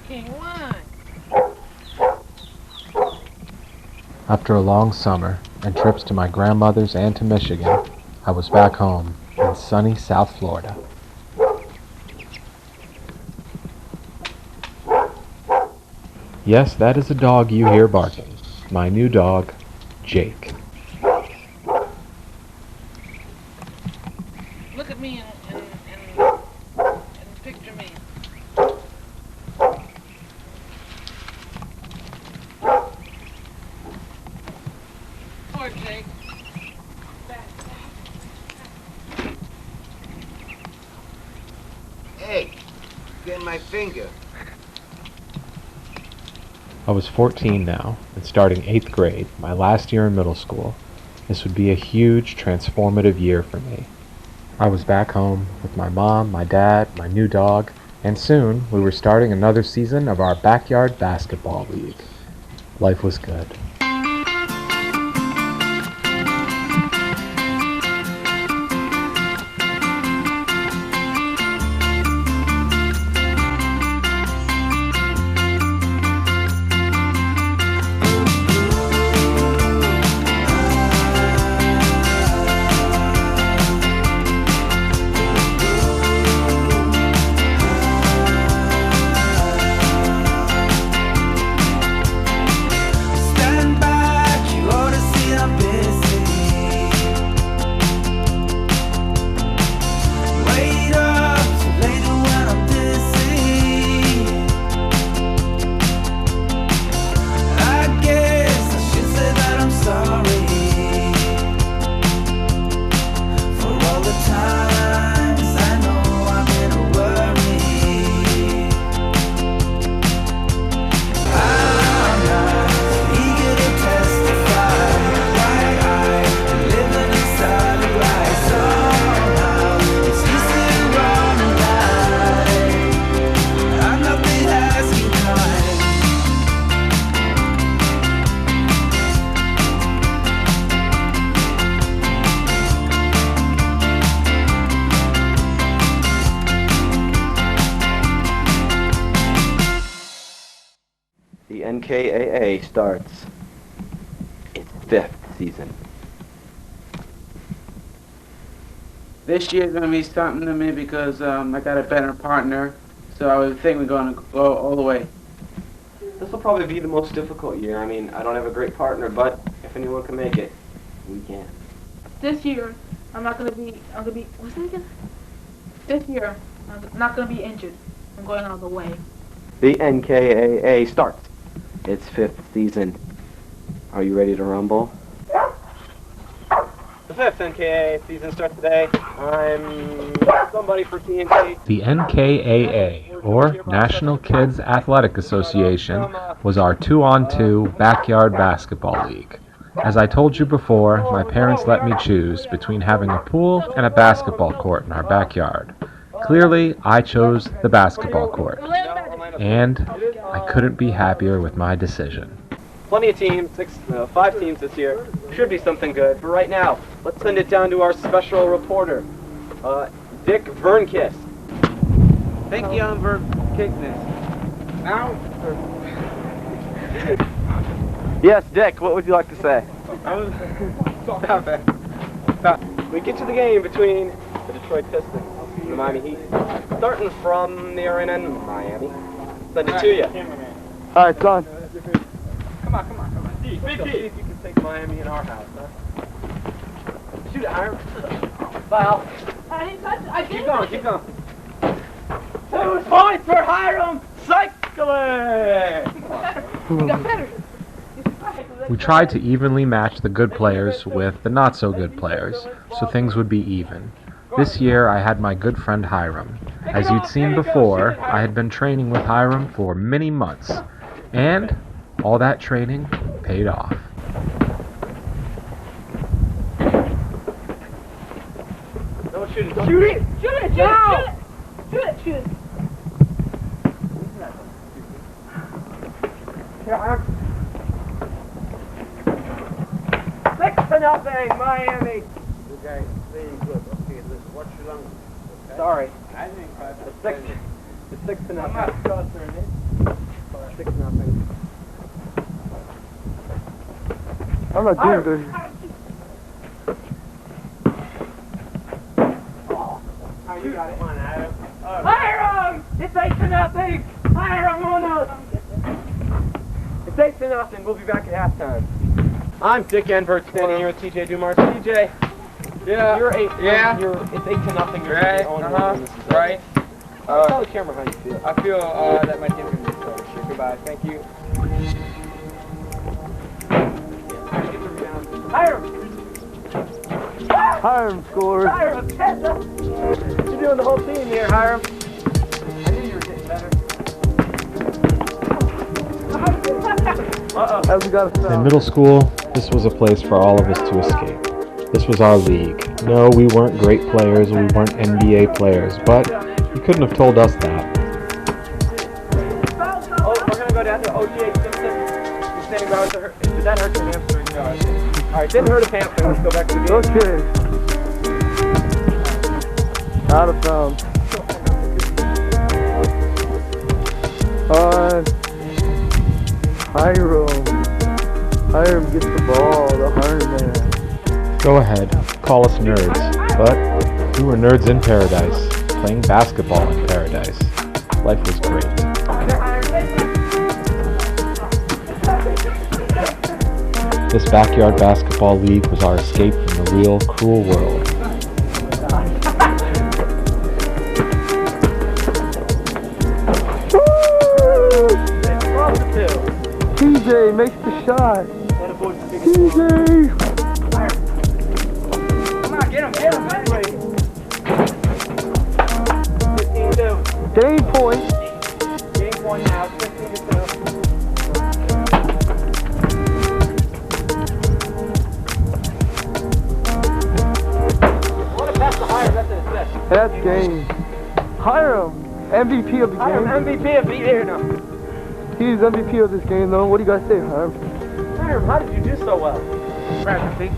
King, why? After a long summer and trips to my grandmother's and to Michigan, I was back home in sunny South Florida. Yes, that is a dog you hear barking. My new dog, Jake. Look at me and picture me. Poor Jake. Hey, get my finger. I was 14 now and starting 8th grade, my last year in middle school. This would be a huge, transformative year for me. I was back home with my mom, my dad, my new dog, and soon we were starting another season of our backyard basketball league. Life was good. The NKAA starts its 5th season. This year's going to be something to me because I got a better partner, so I would think we're going to go all the way. This will probably be the most difficult year. I mean, I don't have a great partner, but if anyone can make it, we can. This year, I'm going to be, what's it again? This year, I'm not going to be injured. I'm going all the way. The NKAA starts its 5th season. Are you ready to rumble? The 5th NKAA season starts today. I'm somebody for TNT. The NKAA, or National Kids Athletic Association, was our 2-on-2 backyard basketball league. As I told you before, my parents let me choose between having a pool and a basketball court in our backyard. Clearly, I chose the basketball court, and I couldn't be happier with my decision. Plenty of teams, 5 teams this year. Should be something good. But right now, let's send it down to our special reporter, Dick Vernkiss. Thank you, Vernkissness. Now, Yes, Dick, what would you like to say? Stop it. We get to the game between the Detroit Pistons and the Miami Heat. Starting from the arena in Miami. Send it to you. All right, son. Come on. See if you can take Miami in our house, huh? Shoot it, Hiram. Foul. Keep going. 2 points for Hiram. Cycling. You got better. We tried to evenly match the good players with the not so good players, so things would be even. This year I had my good friend Hiram. As you'd seen before, I had been training with Hiram for many months, and all that training paid off. Don't shoot it. Shoot it! Here, Hiram. 6-0, Miami. You guys playing good. Okay, listen, what's your language? Okay? Sorry. I think The It's 6-0. I'm not concerned. 6-0. I'm not doing good. You got it. Come on, Adam. Hiram! It's 8-0! Hiram on us! It's 8-0. We'll be back at halftime. I'm Dick Envert, standing here with TJ Dumars. TJ, you're 8. Yeah. It's 8-0. You're Right. Right. Tell the camera how you feel. I feel that my team's gonna be so shit. Goodbye. Thank you. Hiram! Hiram scores. Hiram, catch up! You're doing the whole team here, Hiram. I knew you were getting better. As we got a foul. In middle school, this was a place for all of us to escape. This was our league. No, we weren't great players, we weren't NBA players, but you couldn't have told us that. Oh, we're going to go down to O.J. Simpson. He's standing by with the hurt. Did that hurt your hamstring? No, I didn't. All right, didn't hurt his hamstring. Let's go back to the game. Okay. Out of bounds. Hiram gets the ball, the Hiram man. Go ahead, call us nerds, but we were nerds in paradise, playing basketball in paradise. Life was great. This backyard basketball league was our escape from the real, cruel world. TJ makes the shot. TJ! Come on, get him, man! 15-2. Game point. Game point now, 15-2. What a pass to Hiram, that's an assist. That's game. Hiram, MVP of the Hiram, game. MVP of the year now. He's MVP of this game, though. What do you guys say, Hiram? Hiram, how did you do so well? Practicing.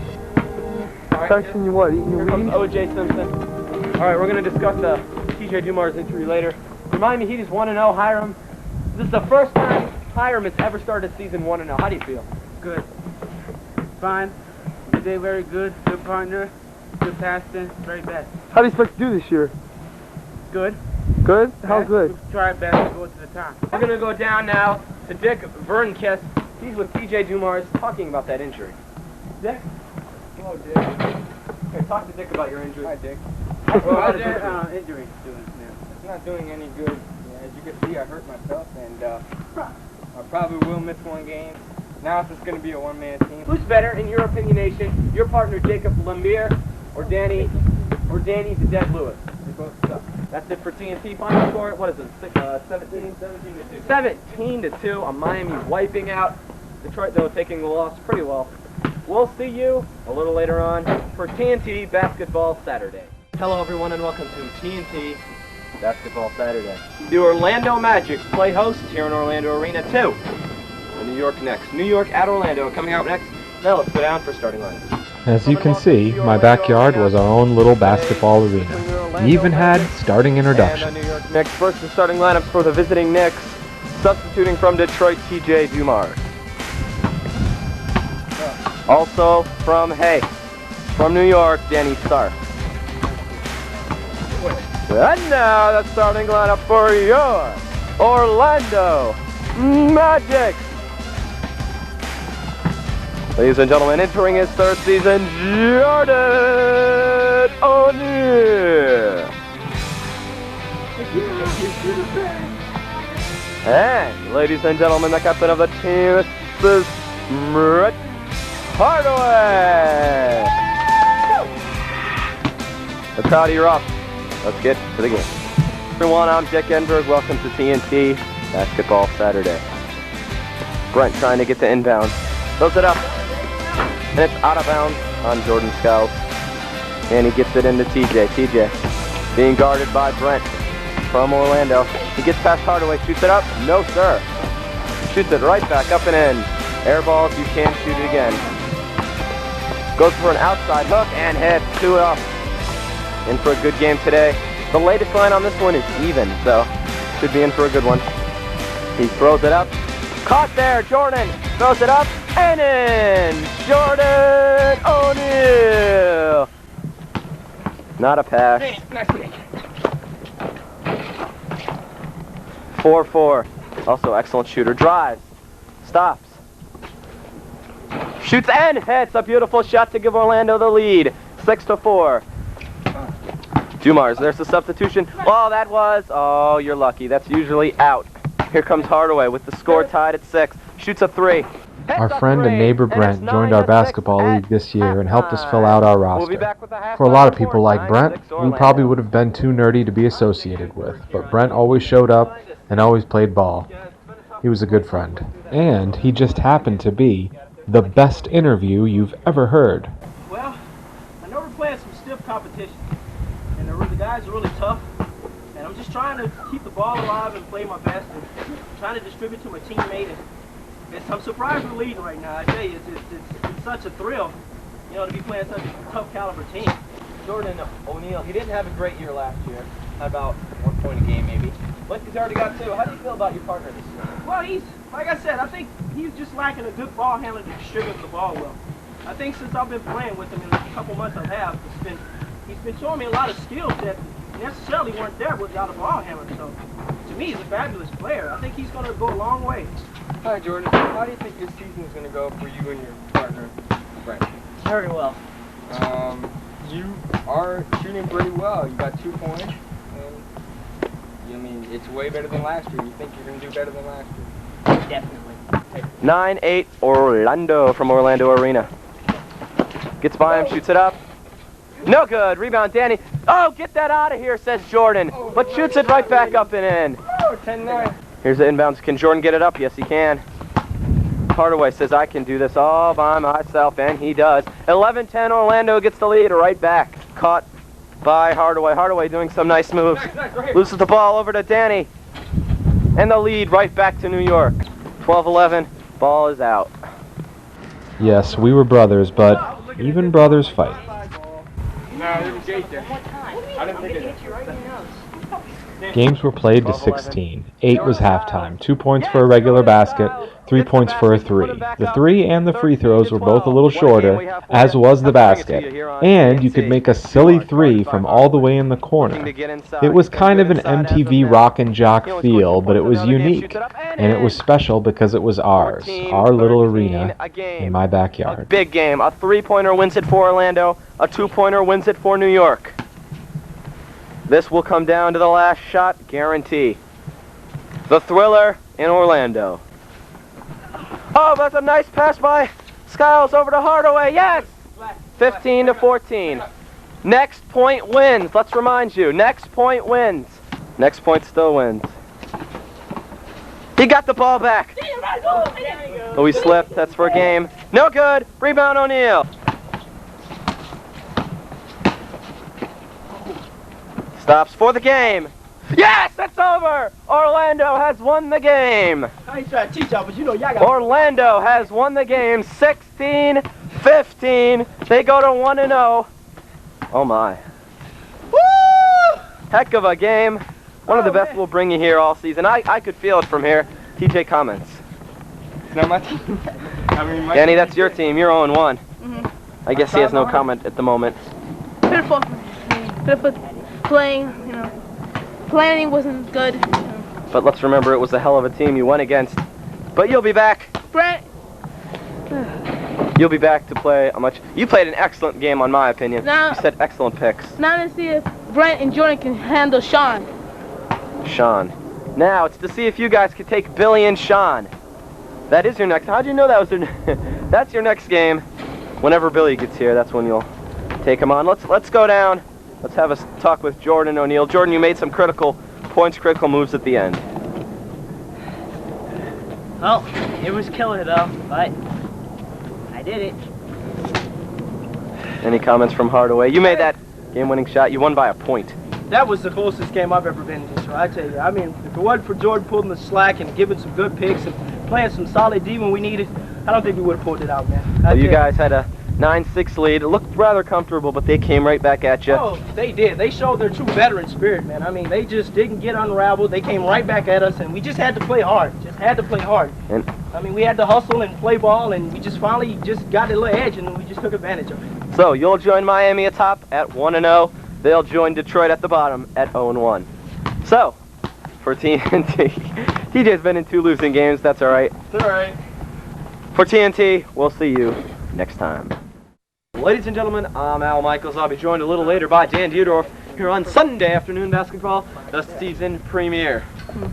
Texting you what? Eating Here your comes weed? O.J. Simpson. All right, we're going to discuss TJ Dumars' injury later. Remind me, he's 1-0. Hiram, this is the first time Hiram has ever started season 1-0. How do you feel? Good. Fine. Today very good. Good partner. Good passing. Very best. How do you expect to do this year? Good. Good? How Yeah, good? we'll try our best to go to the top. We're going to go down now to Dick Vernkiss. He's with TJ Dumars talking about that injury. Dick? Hello, Dick. Hey, talk to Dick about your injury. Hi, Dick. Well, How how's did you- that injury doing now? It's not doing any good. Yeah, as you can see, I hurt myself, and I probably will miss one game. Now it's just going to be a one-man team. Who's better, in your opinionation, your partner Jacob Lemire or Danny the Dead Lewis? They both suck. That's it for TNT. Final score, what is it, 17? 17-2. A Miami wiping out. Detroit, though, taking the loss pretty well. We'll see you a little later on for TNT Basketball Saturday. Hello, everyone, and welcome to TNT Basketball Saturday. The Orlando Magic play host here in Orlando Arena 2. The New York Knicks. New York at Orlando coming out next. Now let's go down for starting line. As you can see, my backyard was our own little basketball arena. We even had starting introductions. New York Knicks first, the starting lineup for the visiting Knicks. Substituting from Detroit, TJ Dumars. Also from New York, Danny Stark. And now the starting lineup for your Orlando Magic. Ladies and gentlemen, entering his third season, Jordan O'Neal. And ladies and gentlemen, the captain of the team, this is Brett Hardaway. The crowd erupts. Let's get to the game. Everyone, I'm Dick Enberg. Welcome to TNT Basketball Saturday. Brent trying to get the inbound. Throws it up. And it's out of bounds on Jordan Skiles. And he gets it into TJ. TJ being guarded by Brent from Orlando. He gets past Hardaway. Shoots it up. No, sir. Shoots it right back up and in. Air balls. You can't shoot it again. Goes for an outside hook and hits. 2 up. In for a good game today. The latest line on this one is even, so Should be in for a good one. He throws it up. Caught there. Jordan throws it up and in. Jordan O'Neal. Not a pass. 4-4. Also excellent shooter. Drives. Stops. Shoots and hits. A beautiful shot to give Orlando the lead. 6-4. Dumars, there's the substitution. Oh, that was, oh, you're lucky. That's usually out. Here comes Hardaway with the score tied at 6. Shoots a 3. Our friend and neighbor Brent joined our basketball league this year and helped us fill out our roster. For a lot of people like Brent, we probably would have been too nerdy to be associated with, but Brent always showed up and always played ball. He was a good friend. And he just happened to be the best interview you've ever heard. Well, I know we're playing some stiff competition, and the guys are really tough, and I'm just trying to keep the ball alive and play my best, and trying to distribute to my teammate. And I'm surprised we're leading right now. I tell you, it's such a thrill, you know, to be playing such a tough caliber team. Jordan O'Neal, he didn't have a great year last year. Had about 1 point a game, maybe. But he's already got 2. How do you feel about your partner this year? Well, he's, like I said, I think he's just lacking a good ball handler to distribute the ball well. I think since I've been playing with him in the couple months I have, he's been showing me a lot of skills that necessarily weren't there without a ball handler. So, to me, he's a fabulous player. I think he's going to go a long way. Hi, Jordan. How do you think your season is going to go for you and your partner, Brent? Very well. You are shooting pretty well. You got 2 points, and I mean, it's way better than last year. You think you're going to do better than last year? Definitely. 9-8 Orlando from Orlando Arena. Gets by him, shoots it up. No good. Rebound, Danny. Oh, get that out of here, says Jordan. But shoots it right back up and in. 10-9. Here's the inbounds. Can Jordan get it up? Yes, he can. Hardaway says, I can do this all by myself, and he does. 11-10, Orlando gets the lead right back. Caught by Hardaway. Hardaway doing some nice moves. Loses the ball over to Danny. And the lead right back to New York. 12-11, ball is out. Yes, we were brothers, but even brothers fight. No, it was Jake there. I didn't think it. Games were played to 16. 8 was halftime. 2 points for a regular basket, 3 points for a 3. The 3 and the free throws were both a little shorter, as was the basket. And you could make a silly 3 from all the way in the corner. It was kind of an MTV rock and jock feel, but it was unique. And it was special because it was ours, our little arena in my backyard. Big game. A 3-pointer wins it for Orlando. A 2-pointer wins it for New York. This will come down to the last shot, guarantee. The thriller in Orlando. Oh, that's a nice pass by Skiles over to Hardaway. Yes! 15-14. Next point wins. Let's remind you, next point wins. Next point still wins. He got the ball back. Oh, he slipped. That's for a game. No good. Rebound O'Neal. Stops for the game. Yes, it's over. Orlando has won the game. I ain't trying to teach y'all, but you know y'all got. Orlando has won the game 16-15. They go to 1-0. Oh my. Woo! Heck of a game. One of the best we'll bring you here all season. I could feel it from here. TJ, comments. It's not my team. I mean, Danny, that's your team. You're 0-1. I guess he has no comment at the moment. Pitiful. Playing, you know, planning wasn't good. But let's remember, it was a hell of a team you went against. But you'll be back. Brent. You'll be back to play a much. You played an excellent game, on my opinion. Now, you said excellent picks. Now to see if Brent and Jordan can handle Sean. Sean. Now it's to see if you guys could take Billy and Sean. That is your next. How'd you know that was their? That's your next game. Whenever Billy gets here, that's when you'll take him on. Let's go down. Let's have a talk with Jordan O'Neal. Jordan, you made some critical moves at the end. Well, it was killer though, but I did it. Any comments from Hardaway? You made that game-winning shot. You won by a point. That was the closest game I've ever been to, so I tell you, I mean, if it wasn't for Jordan pulling the slack and giving some good picks and playing some solid D when we needed, I don't think we would have pulled it out, man. Well, you guys had a 9-6 lead. It looked rather comfortable, but they came right back at you. Oh, they did. They showed their true veteran spirit, man. I mean, they just didn't get unraveled. They came right back at us, and we just had to play hard. Just had to play hard. And I mean, we had to hustle and play ball, and we just finally just got a little edge, and we just took advantage of it. so you'll join Miami atop at 1-0. They'll join Detroit at the bottom at 0-1. So, for TNT, TJ's been in 2 losing games. That's all right. All right. For TNT, we'll see you next time. Ladies and gentlemen, I'm Al Michaels. I'll be joined a little later by Dan Dierdorf here on Sunday afternoon basketball, the season premiere.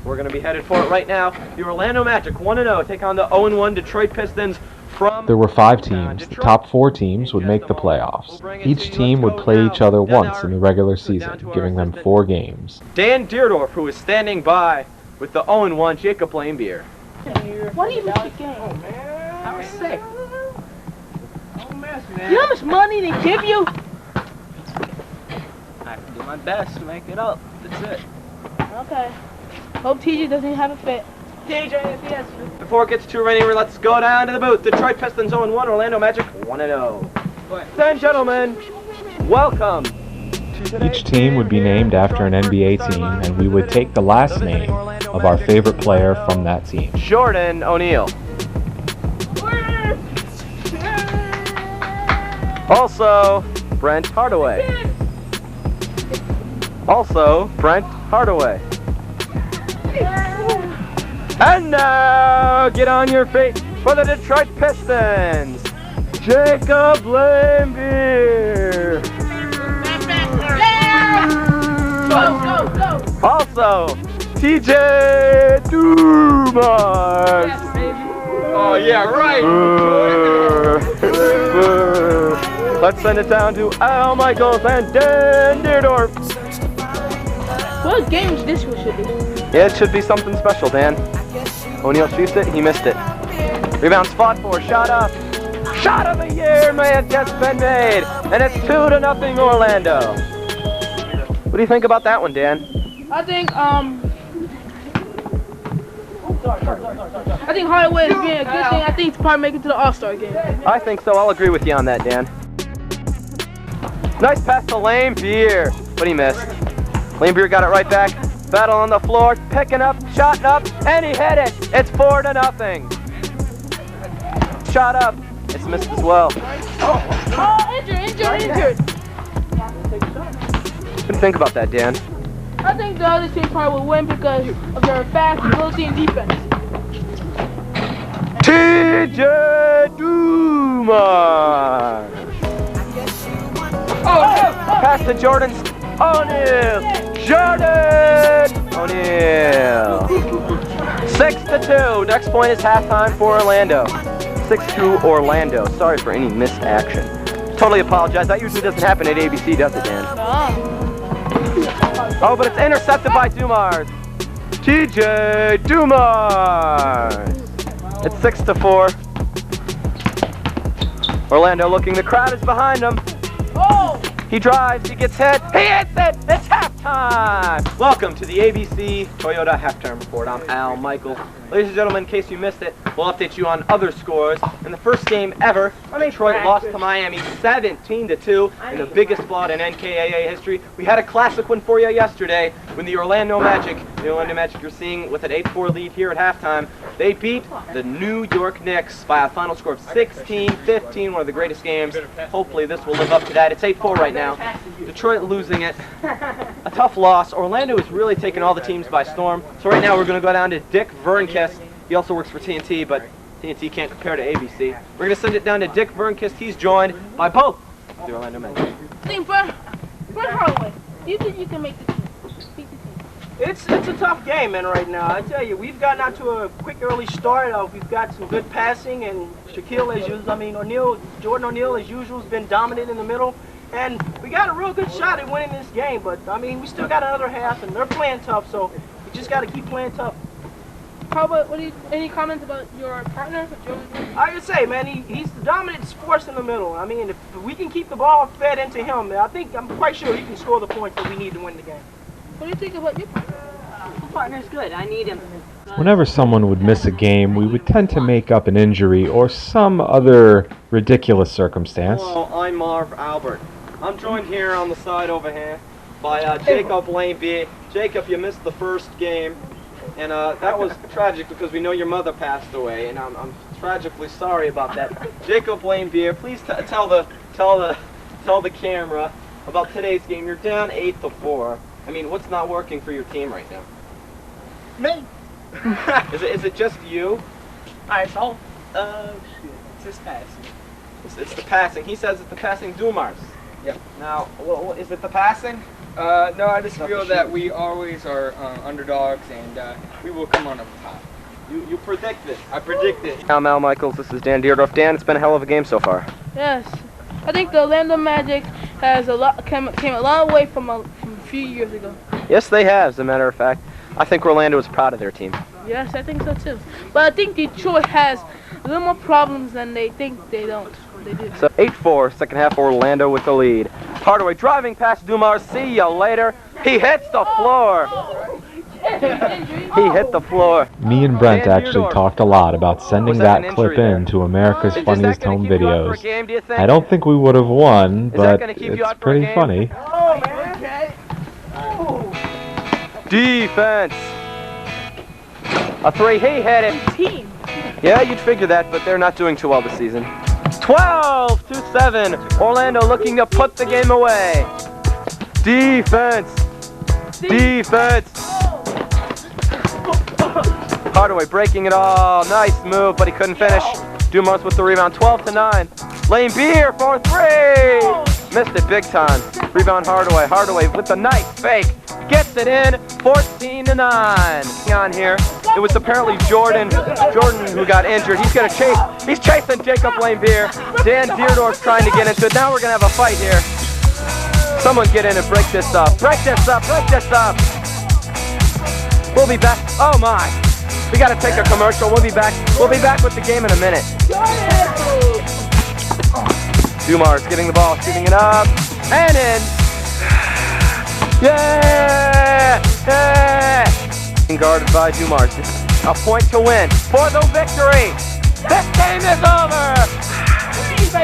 We're going to be headed for it right now. The Orlando Magic 1-0 take on the 0-1 Detroit Pistons from... There were 5 teams. The top 4 teams would make the playoffs. Each team would play each other once in the regular season, giving them 4 games. Dan Dierdorf, who is standing by with the 0-1 Jacob Laimbeer. Why do you miss the game? Oh, man. I was sick. You know how much money they give you? I can do my best to make it up. That's it. Okay. Hope TJ doesn't have a fit. TJ, if he has Before it gets too rainy, let's go down to the booth. Detroit Pistons 0-1, Orlando Magic 1-0. Ladies and gentlemen, welcome to today's Each team would be named after an NBA team, and we would take the last name of our favorite player from that team. Jordan O'Neal. Also, Brent Hardaway. Also, Brent Hardaway. And now, get on your feet for the Detroit Pistons, Jacob Laimbeer. Go! Also, TJ Dumas. Oh, yeah, right. Let's send it down to Al Michaels and Dan Dierdorf. What game this should be? Yeah, it should be something special, Dan. O'Neal shoots it, he missed it. Rebounds fought for, shot up. Shot of the year may have just been made. And it's 2-0 Orlando. What do you think about that one, Dan? I think Hardaway is being a good thing. I think it's probably making it to the All-Star game. I think so. I'll agree with you on that, Dan. Nice pass to Laimbeer, but he missed. Laimbeer got it right back. Battle on the floor, picking up, shot up, and he hit it. It's 4-0. Shot up. It's missed as well. Oh, injured. What do you think about that, Dan? I think the other team probably will win because of their fast ability and defense. TJ Dumas. Pass to Jordan O'Neal. Jordan O'Neal. 6-2. Next point is halftime for Orlando. 6-2 Orlando. Sorry for any missed action. Totally apologize. That usually doesn't happen at ABC, does it, Dan? Oh, but it's intercepted by Dumars. TJ Dumas. It's 6-4. Orlando looking. The crowd is behind him. Oh! He drives. He gets hit. He hits it. It's halftime. Welcome to the ABC Toyota Halftime Report. I'm Al Michaels. Ladies and gentlemen, in case you missed it, we'll update you on other scores. In the first game ever, Detroit lost to Miami 17-2 in the biggest blowout in NKAA history. We had a classic one for you yesterday when the Orlando Magic you're seeing with an 8-4 lead here at halftime, they beat the New York Knicks by a final score of 16-15, one of the greatest games. Hopefully this will live up to that. It's 8-4 right now. Detroit losing it. A tough loss. Orlando is really taking all the teams by storm. So right now we're going to go down to Dick Vernkist. He also works for TNT, but TNT can't compare to ABC. We're going to send it down to Dick Vernkist. He's joined by both the Orlando Magic. I think Brent Hardaway, do you think you can make the team? Beat the team? It's a tough game, man, right now. I tell you, we've gotten out to a quick early start. We've got some good passing, and Jordan O'Neal, as usual, has been dominant in the middle. And we got a real good shot at winning this game, but, I mean, we still got another half, and they're playing tough, so we just got to keep playing tough. How about, any comments about your partner, Jordan? I can say, man, he's the dominant force in the middle. I mean, if we can keep the ball fed into him, I'm quite sure he can score the points that we need to win the game. What do you think about your partner? My partner's good. I need him. Whenever someone would miss a game, we would tend to make up an injury or some other ridiculous circumstance. Hello, I'm Marv Albert. I'm joined here on the side over here by Jacob Lane. Jacob, you missed the first game, and that was tragic because we know your mother passed away, and I'm tragically sorry about that. Jacob Lane, please tell the camera about today's game. You're down 8-4. I mean, what's not working for your team right now? Me? Is it just you? Alright, so, shit. It's just passing. It's the passing. He says it's the passing Dumars. Yep. Now, is it the passing? No, I just feel that we always are underdogs, and we will come on up top. You predict this. I predict it. I'm Al Michaels. This is Dan Deerdorf. Dan, it's been a hell of a game so far. Yes. I think the Orlando Magic has came a long way from a few years ago. Yes, they have, as a matter of fact. I think Orlando is proud of their team. Yes, I think so too. But I think Detroit has a little more problems than they think they don't. They do. So 8-4, second half, Orlando with the lead. Hardaway driving past Dumars. See ya later. He hits the floor. He hit the floor. Me and Brent actually talked a lot about sending that an that clip injury in to America's Is that Funniest gonna Home keep you out for a Videos. game, do you think? I don't think we would have won, that but gonna keep you it's out for a pretty game? funny. Oh, man, okay. Defense. A three. He hit it. Team. Yeah, you'd figure that, but they're not doing too well this season. 12-7. Orlando looking to put the game away. Defense. Defense. Hardaway breaking it all. Nice move, but he couldn't finish. Dumars with the rebound. 12-9. Lane Beer for three. Missed it big time. Rebound Hardaway. Hardaway with the nice fake. Gets it in. 14-9. On here. It was apparently Jordan who got injured. He's gonna chase. He's chasing Jacob Lane Beer. Dan Deerdorf's trying to get into it. Now we're gonna have a fight here. Someone get in and break this up. Break this up. Break this up. We'll be back. Oh my. We gotta take a commercial. We'll be back. We'll be back with the game in a minute. Dumars getting the ball, shooting it up, and in. Yeah! Yeah! Guarded by Dumars. A point to win for the victory. This game is over.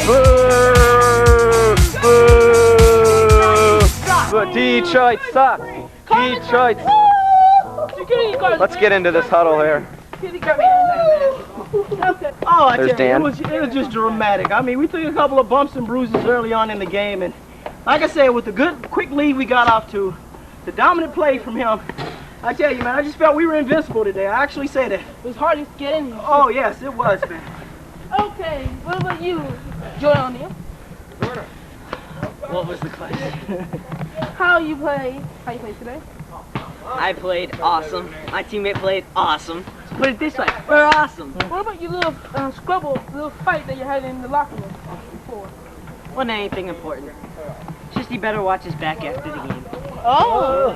Boo! Boo! Detroit sucks. Detroit. Let's get into this huddle here. Oh, I There's tell you, Dan. it was just dramatic. I mean, we took a couple of bumps and bruises early on in the game, and like I said, with the good, quick lead we got off to, the dominant play from him, I tell you, man, I just felt we were invincible today. I actually say that. It was hard to get in here. Oh, yes, it was, man. Okay, what about you, Jordan O'Neal? What was the question? How you play today? I played awesome. My teammate played awesome. Put it this way, we're awesome. What about your little little fight that you had in the locker room before? Wasn't anything important. Just he better watch his back after the game. Oh,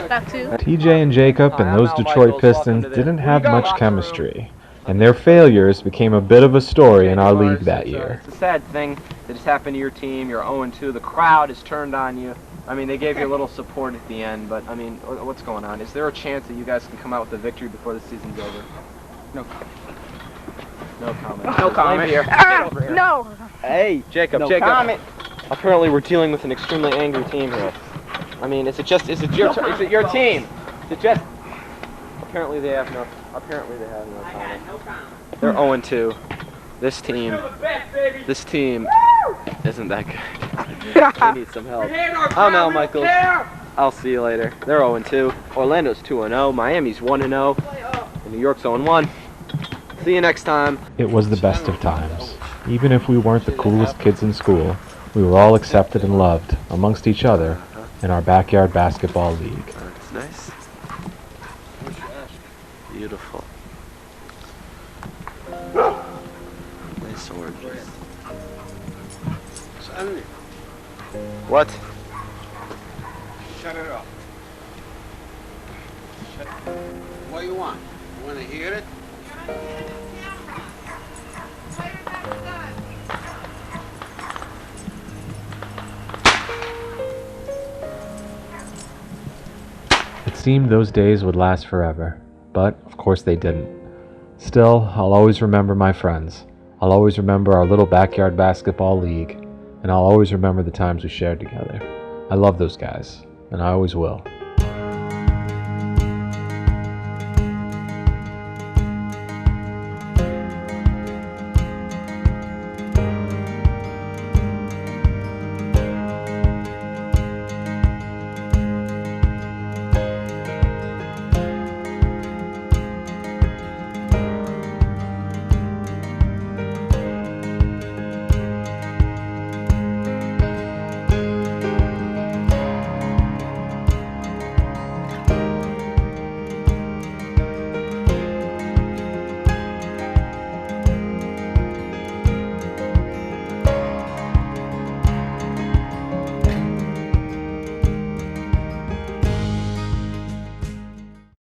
that too. TJ and Jacob and those Detroit Pistons didn't have much chemistry, and their failures became a bit of a story in our league that year. It's a sad thing that has happened to your team. You're 0-2. The crowd has turned on you. I mean, they gave you a little support at the end, but I mean, what's going on? Is there a chance that you guys can come out with a victory before the season's over? No comment. No comment. No comment. Here. Get over here. No. Hey, Jacob. No Jacob. comment. Apparently, we're dealing with an extremely angry team here. I mean, is it your team? Is it just? Apparently, they have no comment. They're 0-2. This team isn't that good. They need some help. I'm Al Michaels. I'll see you later. They're 0-2. Orlando's 2-0. Miami's 1-0. And New York's 0-1. See you next time. It was the best of times. Even if we weren't the coolest kids in school, we were all accepted and loved amongst each other in our backyard basketball league. That's nice. Beautiful. Nice oranges. What? Shut it off. What do you want? You want to hear it? It seemed those days would last forever, but of course they didn't. Still, I'll always remember my friends. I'll always remember our little backyard basketball league, and I'll always remember the times we shared together. I love those guys, and I always will.